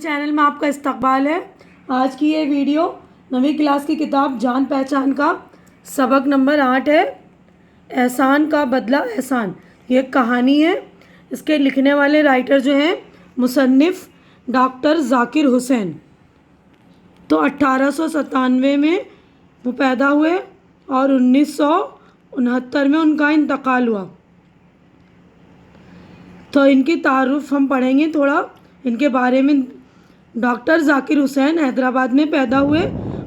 Channel میں آپ کا استقبال ہے۔ آج کی یہ ویڈیو 9ویں کلاس کی کتاب جان پہچان کا سبق نمبر 8 ہے، احسان کا بدلہ احسان۔ یہ ایک کہانی ہے۔ اس کے لکھنے والے رائٹر جو ہیں مصنف ڈاکٹر ذاکر حسین۔ تو 1897 میں وہ پیدا ہوئے اور 1969 میں ان کا انتقال ہوا۔ تو ان کی تعارف ہم پڑھیں گے تھوڑا ان کے بارے میں۔ ڈاکٹر ذاکر حسین حیدرآباد میں پیدا ہوئے۔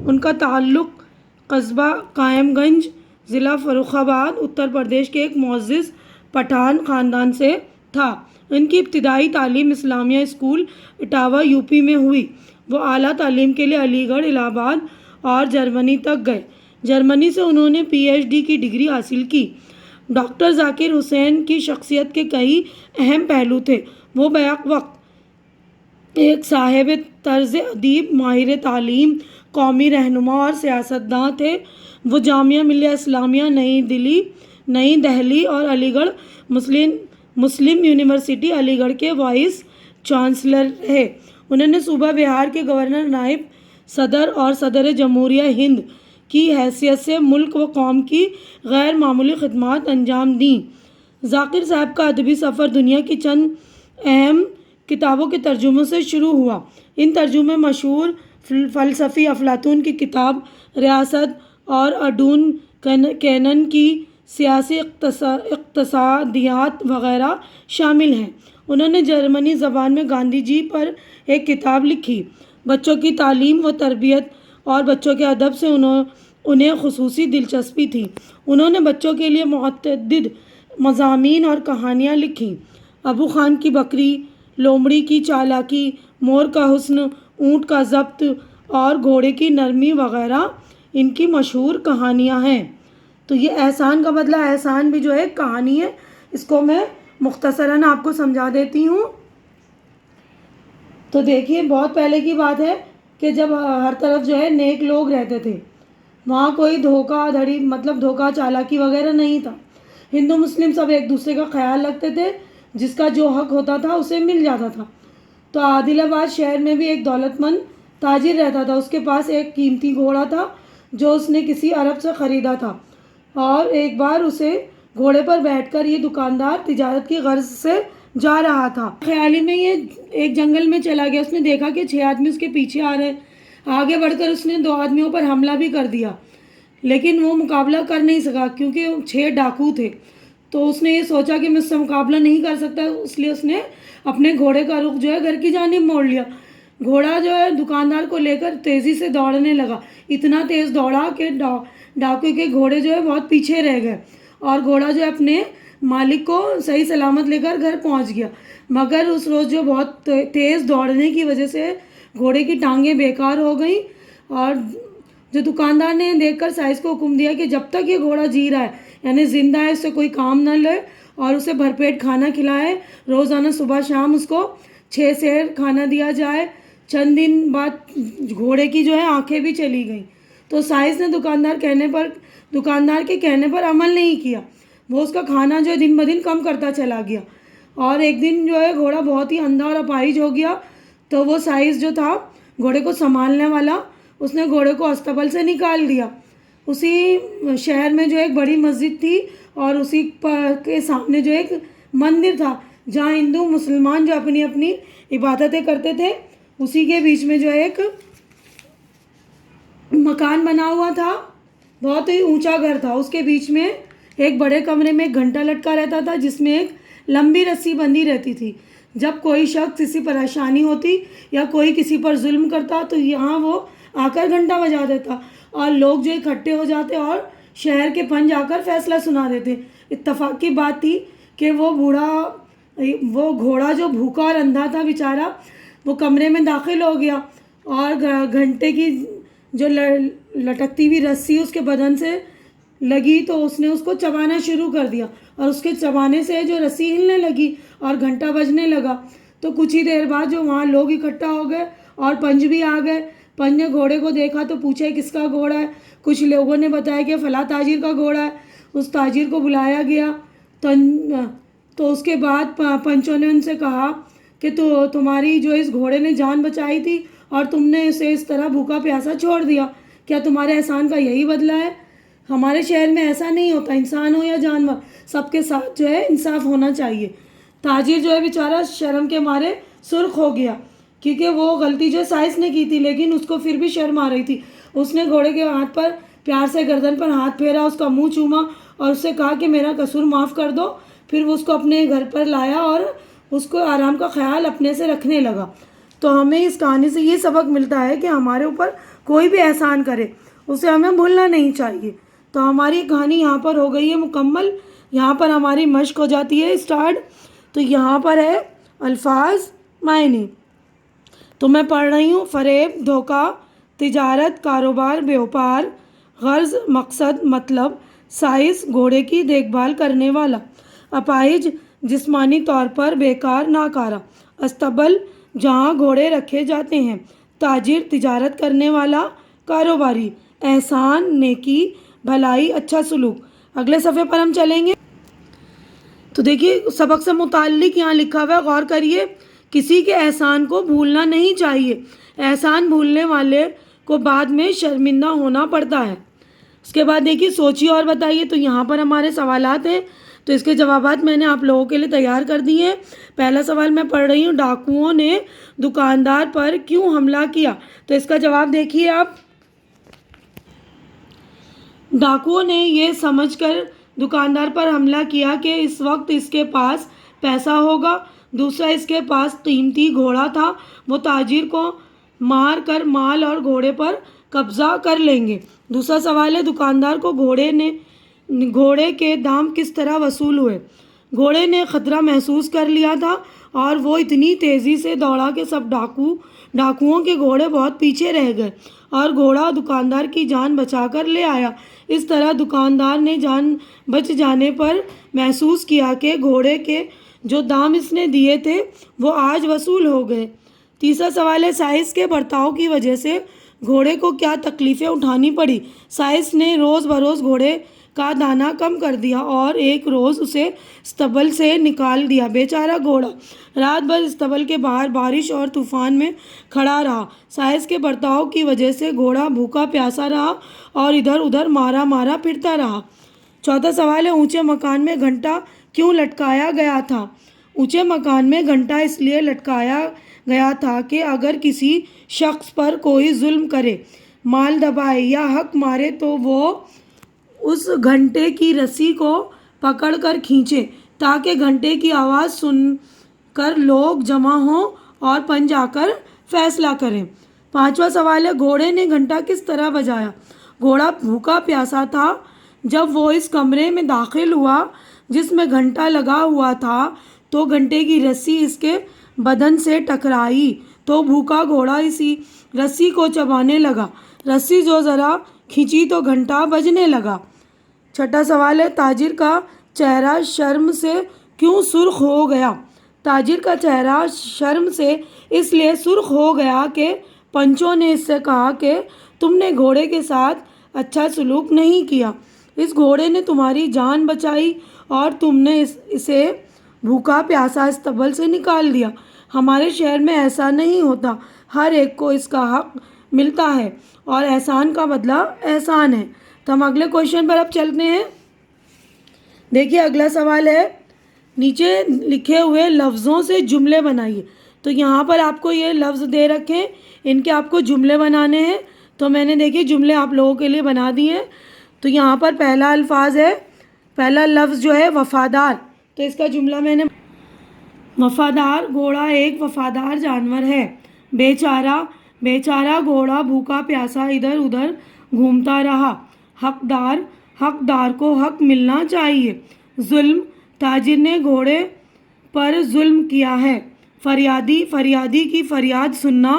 ان کا تعلق قصبہ قائم گنج، ضلع فروخ آباد، اتر پردیش کے ایک معزز پٹھان خاندان سے تھا۔ ان کی ابتدائی تعلیم اسلامیہ اسکول اٹاوہ یوپی میں ہوئی۔ وہ اعلیٰ تعلیم کے لیے علی گڑھ، الہ آباد اور جرمنی تک گئے۔ جرمنی سے انہوں نے PhD کی ڈگری حاصل کی۔ ڈاکٹر ذاکر حسین کی شخصیت کے کئی اہم پہلو تھے۔ وہ بیک وقت ایک صاحب طرز ادب، ماہر تعلیم، قومی رہنما اور سیاستداں تھے۔ وہ جامعہ ملیہ اسلامیہ نئی دہلی اور علی گڑھ مسلم یونیورسٹی علی گڑھ کے وائس چانسلر رہے۔ انہوں نے صوبہ بہار کے گورنر، نائب صدر اور صدر جمہوریہ ہند کی حیثیت سے ملک و قوم کی غیر معمولی خدمات انجام دیں۔ ذاکر صاحب کا ادبی سفر دنیا کی چند اہم کتابوں کے ترجموں سے شروع ہوا۔ ان ترجمے مشہور فلسفی افلاطون کی کتاب ریاست اور اڈون کینن کی سیاسی اقتصادیات وغیرہ شامل ہیں۔ انہوں نے جرمنی زبان میں گاندھی جی پر ایک کتاب لکھی۔ بچوں کی تعلیم و تربیت اور بچوں کے ادب سے انہیں خصوصی دلچسپی تھی۔ انہوں نے بچوں کے لیے متعدد مضامین اور کہانیاں لکھیں۔ ابو خان کی بکری، لومڑی کی چالاکی، مور کا حسن، اونٹ کا ضبط اور گھوڑے کی نرمی وغیرہ ان کی مشہور کہانیاں ہیں۔ تو یہ احسان کا بدلہ احسان بھی جو ہے ایک کہانی ہے۔ اس کو میں مختصراً آپ کو سمجھا دیتی ہوں۔ تو دیکھیے، بہت پہلے کی بات ہے کہ جب ہر طرف جو ہے نیک لوگ رہتے تھے، وہاں کوئی دھوکہ چالاکی وغیرہ نہیں تھا۔ ہندو مسلم سب ایک دوسرے کا خیال رکھتے تھے، جس کا جو حق ہوتا تھا اسے مل جاتا تھا۔ تو عادل آباد شہر میں بھی ایک دولت مند تاجر رہتا تھا۔ اس کے پاس ایک قیمتی گھوڑا تھا جو اس نے کسی عرب سے خریدا تھا، اور ایک بار اسے گھوڑے پر بیٹھ کر یہ دکاندار تجارت کی غرض سے جا رہا تھا۔ خیالی میں یہ ایک جنگل میں چلا گیا۔ اس نے دیکھا کہ 6 آدمی اس کے پیچھے آ رہے ہیں۔ آگے بڑھ کر اس نے 2 آدمیوں پر حملہ بھی کر دیا، لیکن وہ مقابلہ کر نہیں سکا کیونکہ 6 ڈاکو تھے۔ تو اس نے یہ سوچا کہ میں اس سے مقابلہ نہیں کر سکتا، اس لیے اس نے اپنے گھوڑے کا رخ جو ہے گھر کی جانب موڑ لیا۔ گھوڑا جو ہے دکاندار کو لے کر تیزی سے دوڑنے لگا۔ اتنا تیز دوڑا کہ ڈاکو کے گھوڑے جو ہے بہت پیچھے رہ گئے، اور گھوڑا جو ہے اپنے مالک کو صحیح سلامت لے کر گھر پہنچ گیا۔ مگر اس روز جو بہت تیز دوڑنے کی وجہ سے گھوڑے کی ٹانگیں بیکار ہو گئیں، اور جو دکاندار نے دیکھ کر سائز کو حکم دیا کہ جب تک یہ گھوڑا جی رہا ہے، یعنی زندہ ہے، اس سے کوئی کام نہ لے اور اسے بھرپیٹ کھانا کھلائے۔ روزانہ صبح شام اس کو 6 سیر کھانا دیا جائے۔ چند دن بعد گھوڑے کی جو ہے آنکھیں بھی چلی گئیں۔ تو سائز نے دکاندار کے کہنے پر عمل نہیں کیا۔ وہ اس کا کھانا جو ہے دن بدن کم کرتا چلا گیا، اور ایک دن جو ہے گھوڑا بہت ہی اندھا اور اپاہج ہو گیا۔ تو وہ سائز جو تھا گھوڑے کو سنبھالنے والا، اس نے گھوڑے کو استبل سے نکال دیا۔ اسی شہر میں جو ایک بڑی مسجد تھی، اور اسی کے سامنے جو ایک مندر تھا جہاں ہندو مسلمان جو اپنی اپنی عبادتیں کرتے تھے۔ اسی کے بیچ میں جو ایک مکان بنا ہوا تھا، بہت ہی اونچا گھر تھا۔ اس کے بیچ میں ایک بڑے کمرے میں ایک گھنٹہ لٹکا رہتا تھا، جس میں ایک لمبی رسی بندھی رہتی تھی۔ جب کوئی شخص کسی پریشانی ہوتی یا کوئی کسی پر ظلم کرتا تو یہاں وہ آ کر گھنٹہ بجا دیتا، اور لوگ جو اکٹھے ہو جاتے اور شہر کے پنج آ کر فیصلہ سنا دیتے۔ اتفاق کی بات تھی کہ وہ گھوڑا جو بھوکا اور اندھا تھا بیچارہ، وہ کمرے میں داخل ہو گیا، اور گھنٹے کی جو لٹکتی ہوئی رسی اس کے بدن سے لگی تو اس نے اس کو چبانا شروع کر دیا، اور اس کے چبانے سے جو رسی ہلنے لگی اور گھنٹہ بجنے لگا۔ تو کچھ ہی دیر بعد جو وہاں لوگ اکٹھا ہو گئے اور پنج بھی آ گئے۔ پنج نے گھوڑے کو دیکھا تو پوچھا کس کا گھوڑا ہے۔ کچھ لوگوں نے بتایا کہ فلاں تاجر کا گھوڑا ہے۔ اس تاجر کو بلایا گیا، تو اس کے بعد پنچوں نے ان سے کہا کہ تمہاری جو اس گھوڑے نے جان بچائی تھی اور تم نے اسے اس طرح بھوکا پیاسا چھوڑ دیا، کیا تمہارے احسان کا یہی بدلہ ہے؟ ہمارے شہر میں ایسا نہیں ہوتا، انسان ہو یا جانور سب کے ساتھ جو ہے انصاف ہونا چاہیے۔ تاجر جو ہے بیچارہ شرم کے مارے سرخ ہو گیا، کیونکہ وہ غلطی جو سائنس نے کی تھی، لیکن اس کو پھر بھی شرم آ رہی تھی۔ اس نے گھوڑے کے ہاتھ پر پیار سے گردن پر ہاتھ پھیرا، اس کا منہ چوما اور اس سے کہا کہ میرا قصور معاف کر دو۔ پھر وہ اس کو اپنے گھر پر لایا اور اس کو آرام کا خیال اپنے سے رکھنے لگا۔ تو ہمیں اس کہانی سے یہ سبق ملتا ہے کہ ہمارے اوپر کوئی بھی احسان کرے اسے ہمیں بھولنا نہیں چاہیے۔ تو ہماری کہانی یہاں پر ہو گئی ہے مکمل، یہاں پر ہماری مشق ہو جاتی ہے اسٹارٹ۔ تو یہاں پر ہے الفاظ معنی، تو میں پڑھ رہی ہوں۔ فریب، دھوکہ، تجارت، کاروبار، بیوپار، غرض، مقصد، مطلب، سائز، گھوڑے کی دیکھ بھال کرنے والا، اپاہج، جسمانی طور پر بیکار، ناکارہ، استبل، جہاں گھوڑے رکھے جاتے ہیں، تاجر، تجارت کرنے والا، کاروباری، احسان، نیکی، بھلائی، اچھا سلوک۔ اگلے صفحے پر ہم چلیں گے تو دیکھیے سبق سے متعلق یہاں لکھا ہوا ہے، غور کریے، کسی کے احسان کو بھولنا نہیں چاہیے، احسان بھولنے والے کو بعد میں شرمندہ ہونا پڑتا ہے۔ اس کے بعد دیکھیے سوچیے اور بتائیے، تو یہاں پر ہمارے سوالات ہیں، تو اس کے جوابات میں نے آپ لوگوں کے لیے تیار کر دیے ہیں۔ پہلا سوال میں پڑھ رہی ہوں، ڈاکوؤں نے دکاندار پر کیوں حملہ کیا؟ تو اس کا جواب دیکھیے آپ۔ ڈاکوؤں نے یہ سمجھ کر دکاندار پر حملہ کیا کہ اس وقت اس کے پاس پیسہ ہوگا، دوسرا اس کے پاس قیمتی گھوڑا تھا، وہ تاجر کو مار کر مال اور گھوڑے پر قبضہ کر لیں گے۔ دوسرا سوال ہے، دکاندار کو گھوڑے کے دام کس طرح وصول ہوئے؟ گھوڑے نے خطرہ محسوس کر لیا تھا اور وہ اتنی تیزی سے دوڑا کہ سب ڈاکوؤں کے گھوڑے بہت پیچھے رہ گئے اور گھوڑا دکاندار کی جان بچا کر لے آیا۔ اس طرح دکاندار نے جان بچ جانے پر محسوس کیا کہ گھوڑے کے جو دام اس نے دیے تھے وہ آج وصول ہو گئے۔ تیسرا سوال ہے، سائنس کے برتاؤ کی وجہ سے گھوڑے کو کیا تکلیفیں اٹھانی پڑی؟ سائنس نے روز بروز گھوڑے کا دانہ کم کر دیا اور ایک روز اسے استبل سے نکال دیا۔ بیچارہ گھوڑا رات بھر استبل کے باہر بارش اور طوفان میں کھڑا رہا۔ سائنس کے برتاؤ کی وجہ سے گھوڑا بھوکا پیاسا رہا اور ادھر ادھر مارا مارا پھرتا رہا۔ چوتھا سوال ہے، اونچے مکان میں گھنٹا کیوں لٹکایا گیا تھا؟ اونچے مکان میں گھنٹا اس لیے لٹکایا گیا تھا کہ اگر کسی شخص پر کوئی ظلم کرے، مال دبائے یا حق مارے تو وہ اس گھنٹے کی رسی کو پکڑ کر کھینچے تاکہ گھنٹے کی آواز سن کر لوگ جمع ہوں اور پن جا کر فیصلہ کریں۔ پانچواں سوال ہے، گھوڑے نے گھنٹا کس طرح بجایا؟ گھوڑا بھوکا پیاسا تھا، جب وہ اس کمرے میں داخل ہوا جس میں گھنٹا لگا ہوا تھا تو گھنٹے کی رسی اس کے بدن سے ٹکرائی تو بھوکا گھوڑا اسی رسی کو چبانے لگا، رسی جو ذرا کھینچی تو گھنٹا بجنے لگا۔ چھٹا سوال ہے، تاجر کا چہرہ شرم سے کیوں سرخ ہو گیا؟ تاجر کا چہرہ شرم سے اس لیے سرخ ہو گیا کہ پنچوں نے اس سے کہا کہ تم نے گھوڑے کے ساتھ اچھا سلوک نہیں کیا، اس گھوڑے نے تمہاری جان بچائی اور تم نے اسے بھوکا پیاسا استبل سے نکال دیا۔ ہمارے شہر میں ایسا نہیں ہوتا، ہر ایک کو اس کا حق ملتا ہے اور احسان کا بدلہ احسان ہے۔ تو ہم اگلے کوشچن پر اب چلتے ہیں۔ دیکھیے اگلا سوال ہے، نیچے لکھے ہوئے لفظوں سے جملے بنائیے۔ تو یہاں پر آپ کو یہ لفظ دے رکھے، ان کے آپ کو جملے بنانے ہیں، تو میں نے دیکھیے جملے آپ لوگوں کے لیے بنا دیے ہیں۔ تو یہاں پر پہلا الفاظ ہے، پہلا لفظ جو ہے وفادار، تو اس کا جملہ میں نے وفادار، گھوڑا ایک وفادار جانور ہے۔ بیچارہ گھوڑا بھوکا پیاسا ادھر ادھر گھومتا رہا۔ حقدار کو حق ملنا چاہیے۔ ظلم، تاجر نے گھوڑے پر ظلم کیا ہے۔ فریادی کی فریاد سننا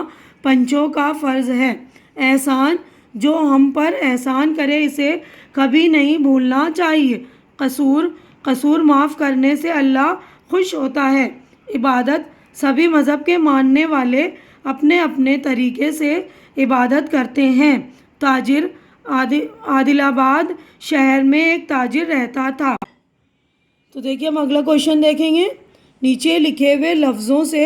پنچوں کا فرض ہے۔ احسان، جو ہم پر احسان کرے اسے کبھی نہیں بھولنا چاہیے۔ قصور معاف کرنے سے اللہ خوش ہوتا ہے۔ عبادت، سبھی مذہب کے ماننے والے اپنے اپنے طریقے سے عبادت کرتے ہیں۔ تاجر، عادل آباد شہر میں ایک تاجر رہتا تھا۔ تو دیکھیے ہم اگلا کوشچن دیکھیں گے، نیچے لکھے ہوئے لفظوں سے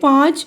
5